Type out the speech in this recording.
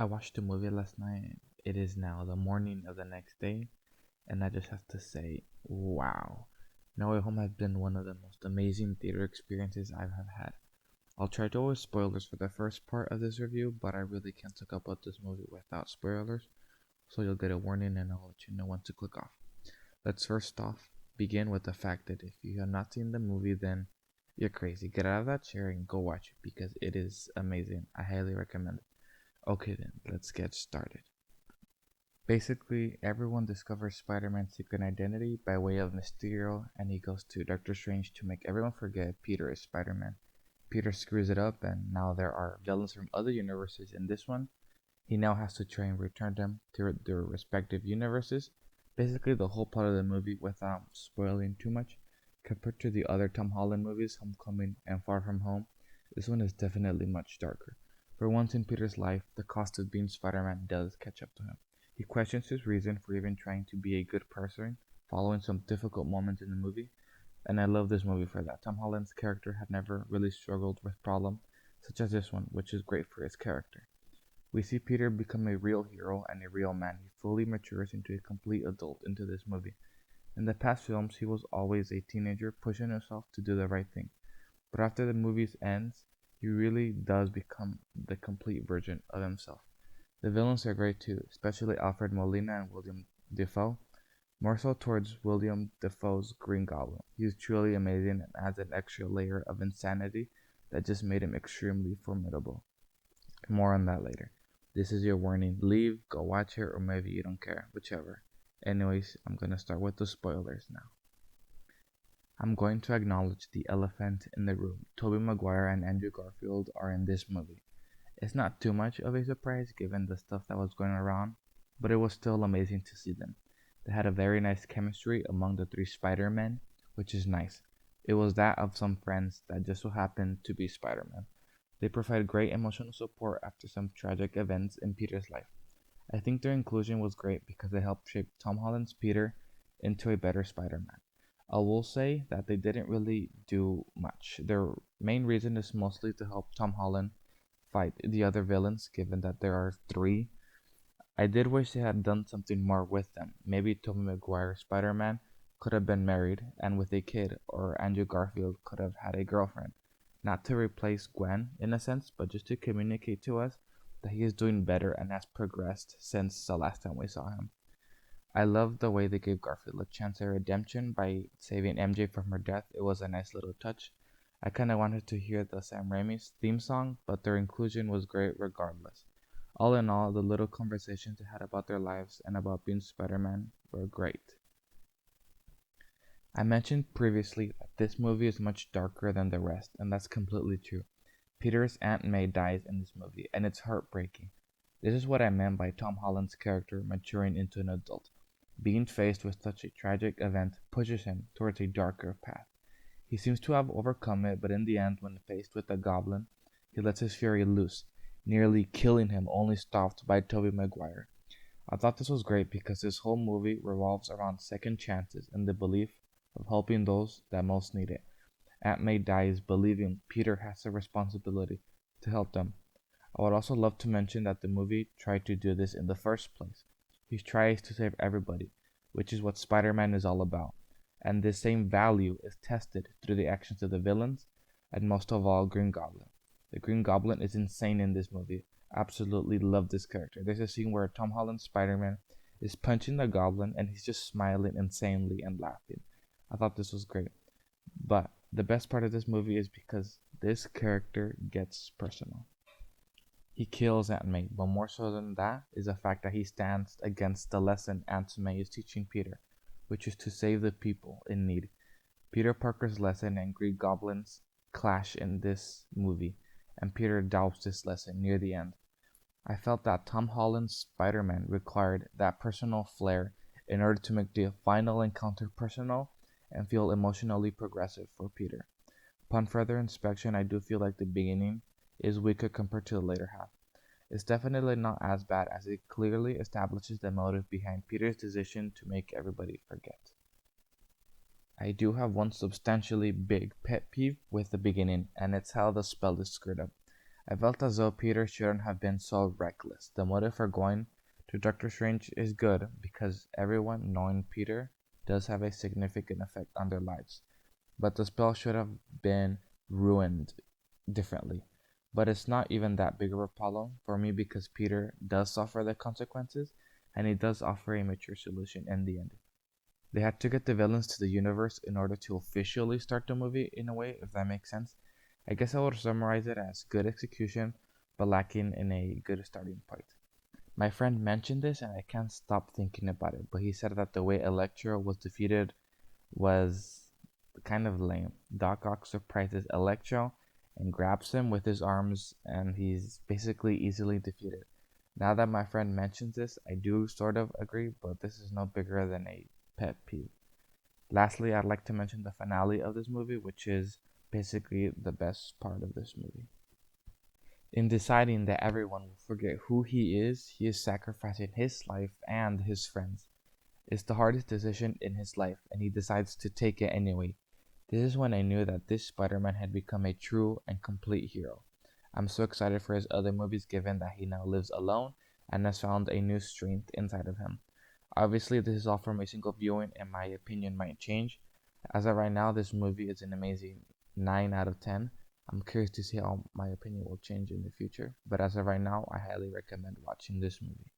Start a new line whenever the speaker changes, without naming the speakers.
I watched the movie last night. It is now the morning of the next day, and I just have to say, wow. No Way Home has been one of the most amazing theater experiences I have had. I'll try to avoid spoilers for the first part of this review, but I really can't talk about this movie without spoilers, so you'll get a warning and I'll let you know when to click off. Let's first off begin with the fact that if you have not seen the movie, then you're crazy. Get out of that chair and go watch it because it is amazing. I highly recommend it. Okay, then, let's get started. Basically, everyone discovers Spider-Man's secret identity by way of Mysterio, and he goes to Doctor Strange to make everyone forget Peter is Spider-Man. Peter screws it up, and now there are villains from other universes in this one. He now has to try and return them to their respective universes. Basically, the whole plot of the movie, without spoiling too much, compared to the other Tom Holland movies, Homecoming and Far From Home, this one is definitely much darker. For once in Peter's life, the cost of being Spider-Man does catch up to him. He questions his reason for even trying to be a good person, following some difficult moments in the movie, and I love this movie for that. Tom Holland's character had never really struggled with problems such as this one, which is great for his character. We see Peter become a real hero and a real man. He fully matures into a complete adult into this movie. In the past films, he was always a teenager pushing himself to do the right thing. But after the movie ends, he really does become the complete version of himself. The villains are great too, especially Alfred Molina and William Dafoe. More so towards William Dafoe's Green Goblin. He's truly amazing and adds an extra layer of insanity that just made him extremely formidable. More on that later. This is your warning. Leave, go watch it, or maybe you don't care, whichever. Anyways, I'm gonna start with the spoilers now. I'm going to acknowledge the elephant in the room. Tobey Maguire and Andrew Garfield are in this movie. It's not too much of a surprise given the stuff that was going around, but it was still amazing to see them. They had a very nice chemistry among the three Spider-Men, which is nice. It was that of some friends that just so happened to be Spider-Man. They provide great emotional support after some tragic events in Peter's life. I think their inclusion was great because it helped shape Tom Holland's Peter into a better Spider-Man. I will say that they didn't really do much. Their main reason is mostly to help Tom Holland fight the other villains, given that there are three. I did wish they had done something more with them. Maybe Tobey Maguire Spider-Man could have been married and with a kid, or Andrew Garfield could have had a girlfriend. Not to replace Gwen, in a sense, but just to communicate to us that he is doing better and has progressed since the last time we saw him. I love the way they gave Garfield a chance at redemption by saving MJ from her death. It was a nice little touch. I kinda wanted to hear the Sam Raimi's theme song, but their inclusion was great regardless. All in all, the little conversations they had about their lives and about being Spider-Man were great. I mentioned previously that this movie is much darker than the rest, and that's completely true. Peter's Aunt May dies in this movie, and it's heartbreaking. This is what I meant by Tom Holland's character maturing into an adult. Being faced with such a tragic event pushes him towards a darker path. He seems to have overcome it, but in the end, when faced with the goblin, he lets his fury loose, nearly killing him, only stopped by Tobey Maguire. I thought this was great because this whole movie revolves around second chances and the belief of helping those that most need it. Aunt May dies believing Peter has a responsibility to help them. I would also love to mention that the movie tried to do this in the first place. He tries to save everybody, which is what Spider-Man is all about. And this same value is tested through the actions of the villains, and most of all, Green Goblin. The Green Goblin is insane in this movie. Absolutely love this character. There's a scene where Tom Holland's Spider-Man is punching the Goblin and he's just smiling insanely and laughing. I thought this was great. But the best part of this movie is because this character gets personal. He kills Aunt May, but more so than that is the fact that he stands against the lesson Aunt May is teaching Peter, which is to save the people in need. Peter Parker's lesson and Green Goblin's clash in this movie, and Peter doubts this lesson near the end. I felt that Tom Holland's Spider-Man required that personal flair in order to make the final encounter personal and feel emotionally progressive for Peter. Upon further inspection, I do feel like the beginning is weaker compared to the later half. It's definitely not as bad as it clearly establishes the motive behind Peter's decision to make everybody forget. I do have one substantially big pet peeve with the beginning, and it's how the spell is screwed up. I felt as though Peter shouldn't have been so reckless. The motive for going to Doctor Strange is good because everyone, knowing Peter, does have a significant effect on their lives. But the spell should have been ruined differently. But it's not even that big of a problem for me because Peter does suffer the consequences and he does offer a mature solution in the end. They had to get the villains to the universe in order to officially start the movie in a way, if that makes sense. I guess I would summarize it as good execution, but lacking in a good starting point. My friend mentioned this and I can't stop thinking about it, but he said that the way Electro was defeated was kind of lame. Doc Ock surprises Electro and grabs him with his arms, and he's basically easily defeated. Now that my friend mentions this, I do sort of agree, but this is no bigger than a pet peeve. Lastly, I'd like to mention the finale of this movie, which is basically the best part of this movie. In deciding that everyone will forget who he is sacrificing his life and his friends. It's the hardest decision in his life, and he decides to take it anyway. This is when I knew that this Spider-Man had become a true and complete hero. I'm so excited for his other movies given that he now lives alone and has found a new strength inside of him. Obviously, this is all from a single viewing, and my opinion might change. As of right now, this movie is an amazing 9 out of 10. I'm curious to see how my opinion will change in the future, but as of right now, I highly recommend watching this movie.